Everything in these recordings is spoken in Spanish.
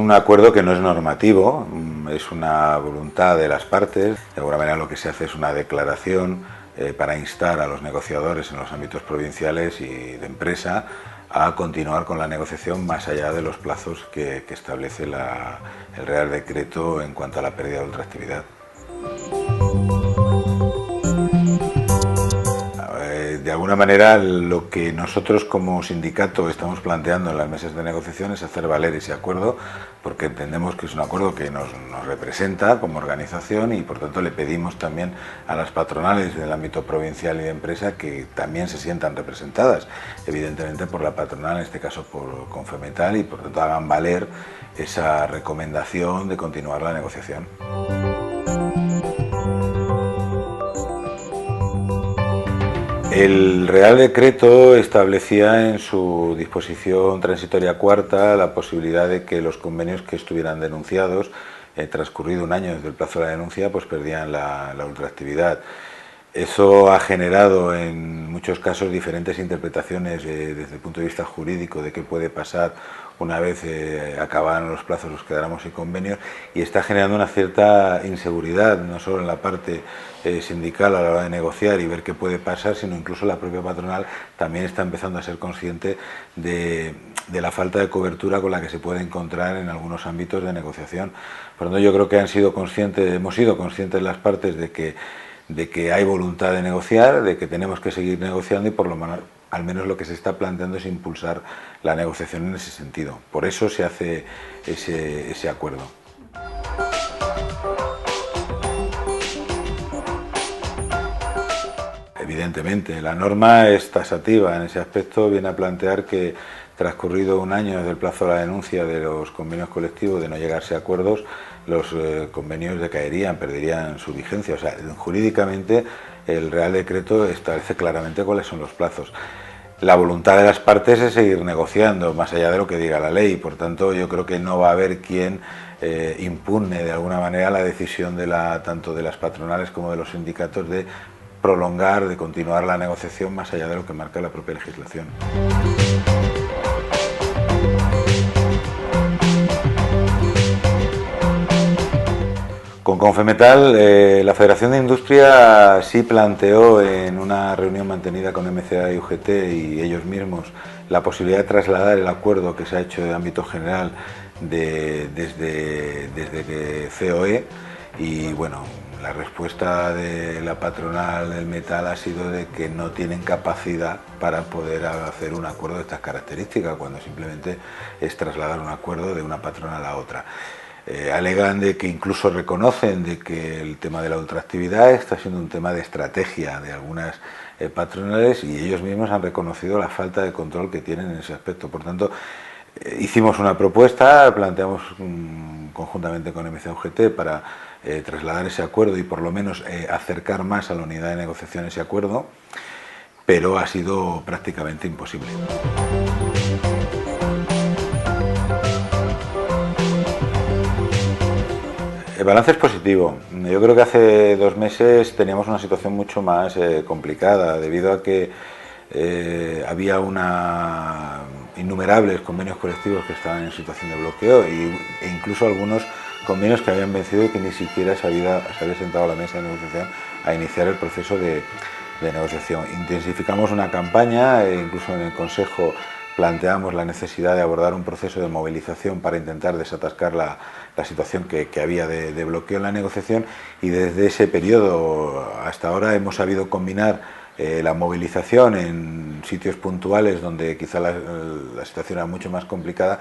un acuerdo que no es normativo, es una voluntad de las partes. De alguna manera lo que se hace es una declaración para instar a los negociadores en los ámbitos provinciales y de empresa a continuar con la negociación más allá de los plazos que establece el Real Decreto en cuanto a la pérdida de ultraactividad. De alguna manera, lo que nosotros como sindicato estamos planteando en las mesas de negociación es hacer valer ese acuerdo, porque entendemos que es un acuerdo que nos representa como organización y por tanto le pedimos también a las patronales del ámbito provincial y de empresa que también se sientan representadas, evidentemente por la patronal, en este caso por Confemetal, y por tanto hagan valer esa recomendación de continuar la negociación. El Real Decreto establecía en su disposición transitoria cuarta la posibilidad de que los convenios que estuvieran denunciados, transcurrido un año desde el plazo de la denuncia, pues perdían la ultraactividad. Eso ha generado en muchos casos diferentes interpretaciones desde el punto de vista jurídico de qué puede pasar una vez acabaran los plazos, los quedáramos sin convenios, y está generando una cierta inseguridad, no solo en la parte sindical a la hora de negociar y ver qué puede pasar, sino incluso la propia patronal también está empezando a ser consciente de la falta de cobertura con la que se puede encontrar en algunos ámbitos de negociación. Por lo tanto, yo creo que hemos sido conscientes las partes de que hay voluntad de negociar, de que tenemos que seguir negociando y por lo menos, al menos lo que se está planteando es impulsar la negociación en ese sentido. Por eso se hace ese acuerdo. Evidentemente, la norma es taxativa en ese aspecto, viene a plantear que transcurrido un año desde el plazo de la denuncia de los convenios colectivos de no llegarse a acuerdos, los convenios decaerían, perderían su vigencia. O sea, jurídicamente el Real Decreto establece claramente cuáles son los plazos. La voluntad de las partes es seguir negociando, más allá de lo que diga la ley. Por tanto, yo creo que no va a haber quien impugne de alguna manera la decisión tanto de las patronales como de los sindicatos de prolongar, de continuar la negociación más allá de lo que marca la propia legislación. Con Confemetal, la Federación de Industria sí planteó en una reunión mantenida con MCA y UGT y ellos mismos la posibilidad de trasladar el acuerdo que se ha hecho de ámbito general desde COE, y bueno, la respuesta de la patronal del metal ha sido de que no tienen capacidad para poder hacer un acuerdo de estas características, cuando simplemente es trasladar un acuerdo de una patronal a otra. Alegan de que incluso reconocen de que el tema de la ultraactividad está siendo un tema de estrategia de algunas patronales, y ellos mismos han reconocido la falta de control que tienen en ese aspecto. Por tanto, hicimos una propuesta, planteamos conjuntamente con MCA-UGT para trasladar ese acuerdo y por lo menos acercar más a la unidad de negociación ese acuerdo, pero ha sido prácticamente imposible. El balance es positivo. Yo creo que hace 2 meses teníamos una situación mucho más complicada, debido a que había innumerables convenios colectivos que estaban en situación de bloqueo e incluso algunos convenios que habían vencido y que ni siquiera se había sentado a la mesa de negociación a iniciar el proceso de negociación. Intensificamos una campaña, incluso en el Consejo planteamos la necesidad de abordar un proceso de movilización para intentar desatascar la situación que había de bloqueo en la negociación, y desde ese periodo hasta ahora hemos sabido combinar la movilización en sitios puntuales donde quizá la situación era mucho más complicada,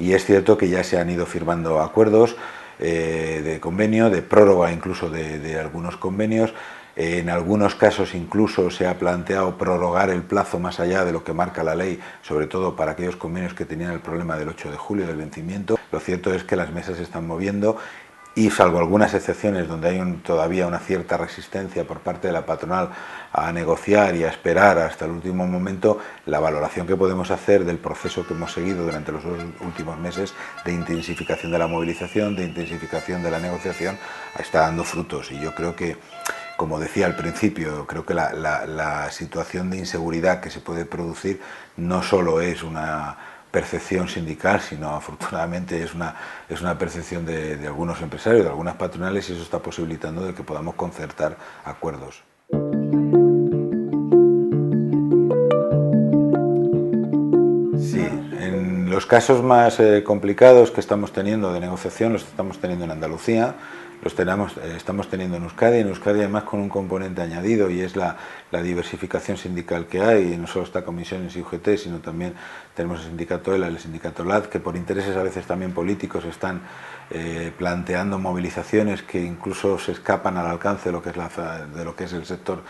y es cierto que ya se han ido firmando acuerdos de convenio, de prórroga incluso de algunos convenios. En algunos casos incluso se ha planteado prorrogar el plazo más allá de lo que marca la ley, sobre todo para aquellos convenios que tenían el problema del 8 de julio del vencimiento. Lo cierto es que las mesas se están moviendo y, salvo algunas excepciones donde hay todavía una cierta resistencia por parte de la patronal a negociar y a esperar hasta el último momento, la valoración que podemos hacer del proceso que hemos seguido durante los últimos meses de intensificación de la movilización, de intensificación de la negociación, está dando frutos. Y yo creo que, como decía al principio, creo que la situación de inseguridad que se puede producir no solo es una percepción sindical, sino afortunadamente es una percepción de algunos empresarios, de algunas patronales, y eso está posibilitando de que podamos concertar acuerdos. Sí, en los casos más complicados que estamos teniendo de negociación los estamos teniendo en Andalucía, estamos teniendo en Euskadi además con un componente añadido, y es la diversificación sindical que hay, y no solo está Comisiones y UGT, sino también tenemos el sindicato ELA, el sindicato LAD, que por intereses a veces también políticos están planteando movilizaciones que incluso se escapan al alcance de lo que es el sector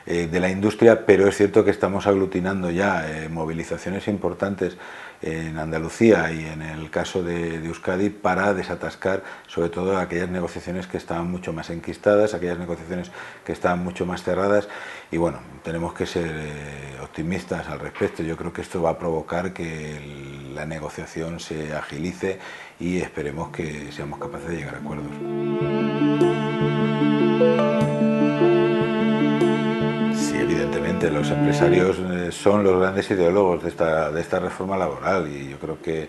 de la industria, pero es cierto que estamos aglutinando ya movilizaciones importantes en Andalucía y en el caso de Euskadi para desatascar sobre todo aquellas negociaciones que estaban mucho más enquistadas, aquellas negociaciones que estaban mucho más cerradas, y bueno, tenemos que ser optimistas al respecto. Yo creo que esto va a provocar que la negociación se agilice y esperemos que seamos capaces de llegar a acuerdos. Sí, evidentemente, los empresarios son los grandes ideólogos de esta reforma laboral, y yo creo que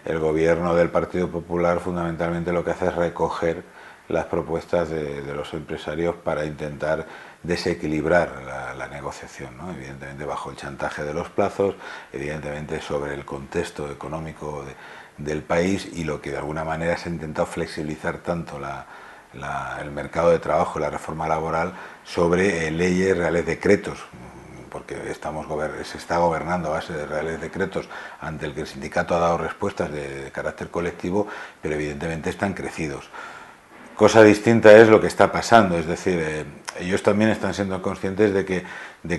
el gobierno del Partido Popular fundamentalmente lo que hace es recoger las propuestas de los empresarios para intentar desequilibrar la negociación, ¿no? Evidentemente bajo el chantaje de los plazos, evidentemente sobre el contexto económico del país, y lo que de alguna manera se ha intentado flexibilizar tanto el mercado de trabajo, la reforma laboral, sobre leyes, reales decretos, porque se está gobernando a base de reales decretos ante el que el sindicato ha dado respuestas de carácter colectivo, pero evidentemente están crecidos. Cosa distinta es lo que está pasando, es decir, ellos también están siendo conscientes de que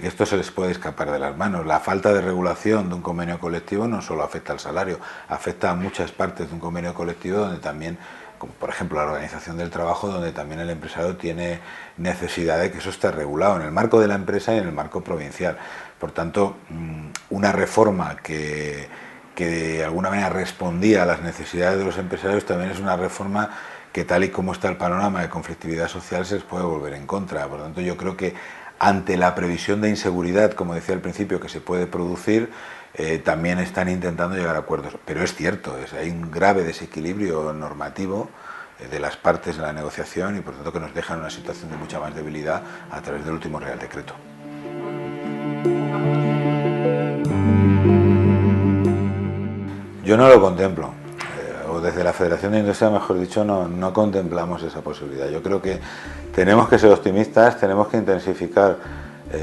esto se les puede escapar de las manos. La falta de regulación de un convenio colectivo no solo afecta al salario, afecta a muchas partes de un convenio colectivo donde también, como por ejemplo la organización del trabajo, donde también el empresario tiene necesidad de que eso esté regulado en el marco de la empresa y en el marco provincial. Por tanto, una reforma que de alguna manera respondía a las necesidades de los empresarios también es una reforma que, tal y como está el panorama de conflictividad social, se les puede volver en contra. Por lo tanto, yo creo que ante la previsión de inseguridad, como decía al principio, que se puede producir, también están intentando llegar a acuerdos. Pero es cierto, hay un grave desequilibrio normativo de las partes de la negociación, y por tanto que nos deja en una situación de mucha más debilidad a través del último Real Decreto. Yo no lo contemplo, o desde la Federación de Industria, mejor dicho, no contemplamos esa posibilidad. Yo creo que tenemos que ser optimistas, tenemos que intensificar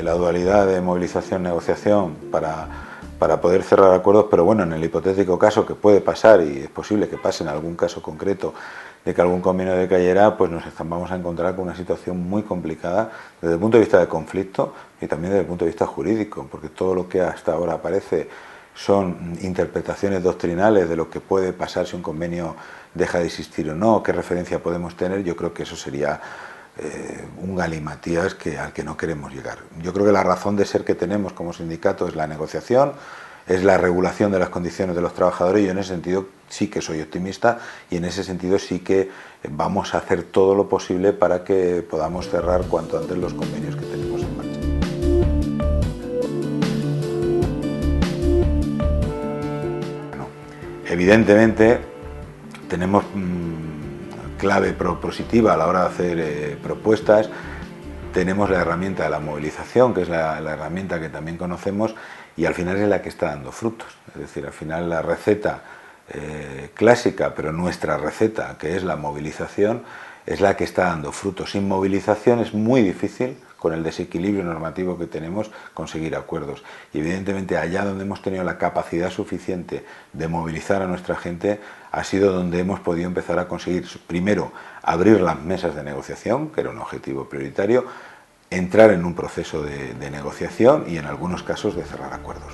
la dualidad de movilización-negociación para poder cerrar acuerdos, pero bueno, en el hipotético caso que puede pasar, y es posible que pase en algún caso concreto, de que algún convenio decayera, pues vamos a encontrar con una situación muy complicada desde el punto de vista de conflicto y también desde el punto de vista jurídico, porque todo lo que hasta ahora aparece son interpretaciones doctrinales de lo que puede pasar si un convenio deja de existir o no, qué referencia podemos tener. Yo creo que eso sería un galimatías al que no queremos llegar. Yo creo que la razón de ser que tenemos como sindicato es la negociación, es la regulación de las condiciones de los trabajadores, y yo en ese sentido sí que soy optimista, y en ese sentido sí que vamos a hacer todo lo posible para que podamos cerrar cuanto antes los convenios que tenemos en marcha. Bueno, evidentemente tenemos clave propositiva a la hora de hacer propuestas. Tenemos la herramienta de la movilización, que es la herramienta que también conocemos, y al final es la que está dando frutos. Es decir, al final la receta clásica, pero nuestra receta, que es la movilización, es la que está dando frutos. Sin movilización es muy difícil, con el desequilibrio normativo que tenemos, conseguir acuerdos. Y evidentemente allá donde hemos tenido la capacidad suficiente de movilizar a nuestra gente, ha sido donde hemos podido empezar a conseguir, primero, abrir las mesas de negociación, que era un objetivo prioritario, entrar en un proceso de negociación y en algunos casos de cerrar acuerdos.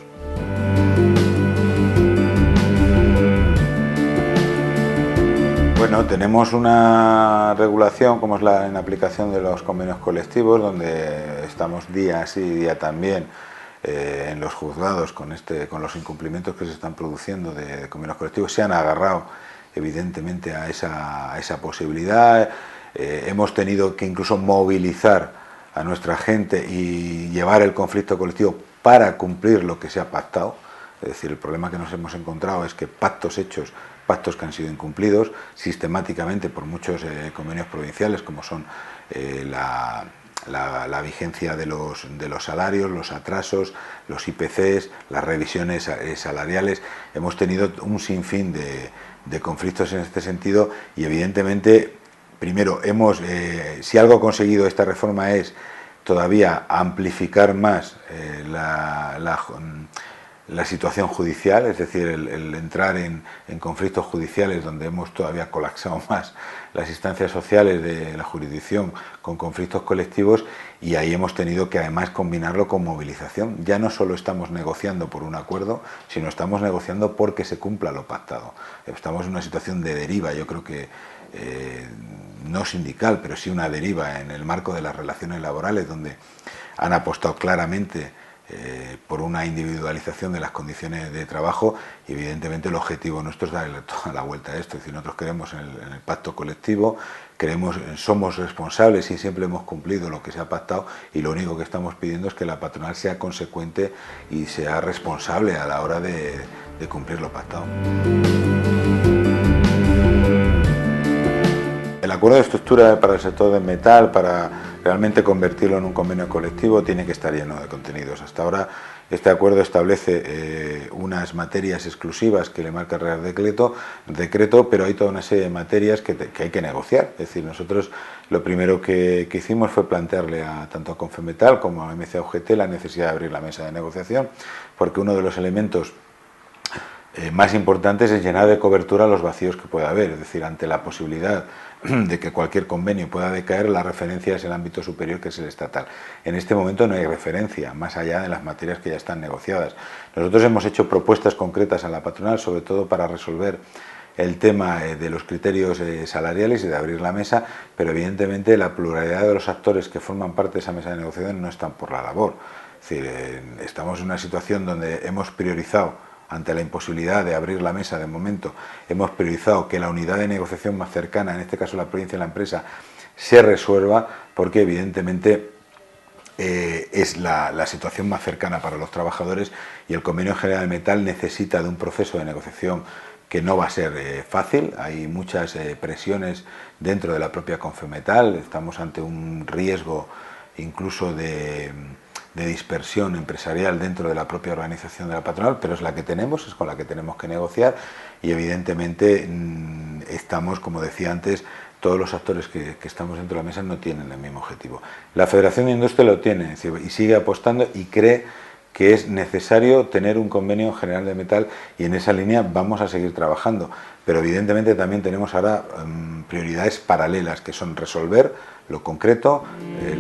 Bueno, tenemos una regulación como es la en aplicación de los convenios colectivos, donde estamos día sí y día también en los juzgados con los incumplimientos que se están produciendo de convenios colectivos. Se han agarrado evidentemente a esa posibilidad. Hemos tenido que incluso movilizar a nuestra gente y llevar el conflicto colectivo para cumplir lo que se ha pactado. Es decir, el problema que nos hemos encontrado es que pactos hechos, pactos que han sido incumplidos sistemáticamente por muchos convenios provinciales, como son la vigencia de los salarios, los atrasos, los IPCs, las revisiones salariales. Hemos tenido un sinfín de conflictos en este sentido y evidentemente, primero, si algo ha conseguido esta reforma es todavía amplificar más la situación judicial, es decir, el entrar en conflictos judiciales donde hemos todavía colapsado más las instancias sociales de la jurisdicción con conflictos colectivos, y ahí hemos tenido que además combinarlo con movilización. Ya no solo estamos negociando por un acuerdo, sino estamos negociando porque se cumpla lo pactado. Estamos en una situación de deriva, yo creo que no sindical, pero sí una deriva en el marco de las relaciones laborales, donde han apostado claramente por una individualización de las condiciones de trabajo, y evidentemente el objetivo nuestro es darle toda la vuelta a esto. Es decir, nosotros creemos en el pacto colectivo, somos responsables y siempre hemos cumplido lo que se ha pactado, y lo único que estamos pidiendo es que la patronal sea consecuente y sea responsable a la hora de cumplir lo pactado. El acuerdo de estructura para el sector del metal, para realmente convertirlo en un convenio colectivo, tiene que estar lleno de contenidos. Hasta ahora este acuerdo establece unas materias exclusivas que le marca el Real Decreto, pero hay toda una serie de materias que hay que negociar. Es decir, nosotros lo primero que hicimos fue plantearle tanto a Confemetal como a MCA-UGT la necesidad de abrir la mesa de negociación, porque uno de los elementos más importantes es llenar de cobertura los vacíos que pueda haber. Es decir, ante la posibilidad de que cualquier convenio pueda decaer, la referencia es el ámbito superior, que es el estatal. En este momento no hay referencia más allá de las materias que ya están negociadas. Nosotros hemos hecho propuestas concretas a la patronal, sobre todo para resolver el tema de los criterios salariales y de abrir la mesa, pero evidentemente la pluralidad de los actores que forman parte de esa mesa de negociación no están por la labor. Es decir, estamos en una situación donde hemos priorizado, ante la imposibilidad de abrir la mesa de momento, hemos priorizado que la unidad de negociación más cercana, en este caso la provincia y la empresa, se resuelva, porque evidentemente es la situación más cercana para los trabajadores, y el Convenio General de Metal necesita de un proceso de negociación que no va a ser fácil. Hay muchas presiones dentro de la propia Confemetal, estamos ante un riesgo incluso de dispersión empresarial dentro de la propia organización de la patronal, pero es la que tenemos, es con la que tenemos que negociar, y evidentemente estamos, como decía antes, todos los actores que estamos dentro de la mesa no tienen el mismo objetivo. La Federación de Industria lo tiene y sigue apostando y cree que es necesario tener un convenio general de metal, y en esa línea vamos a seguir trabajando, pero evidentemente también tenemos ahora prioridades paralelas, que son resolver lo concreto,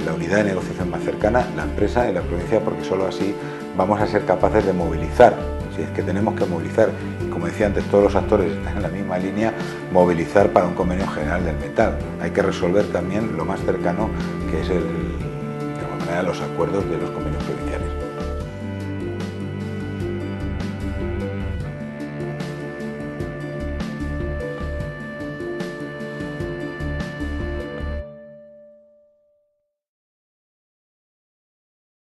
la unidad de negociación más cercana, la empresa y la provincia, porque solo así vamos a ser capaces de movilizar. Si es que tenemos que movilizar, y como decía antes, todos los actores están en la misma línea, movilizar para un convenio general del metal. Hay que resolver también lo más cercano, que es de alguna manera los acuerdos de los convenios provinciales.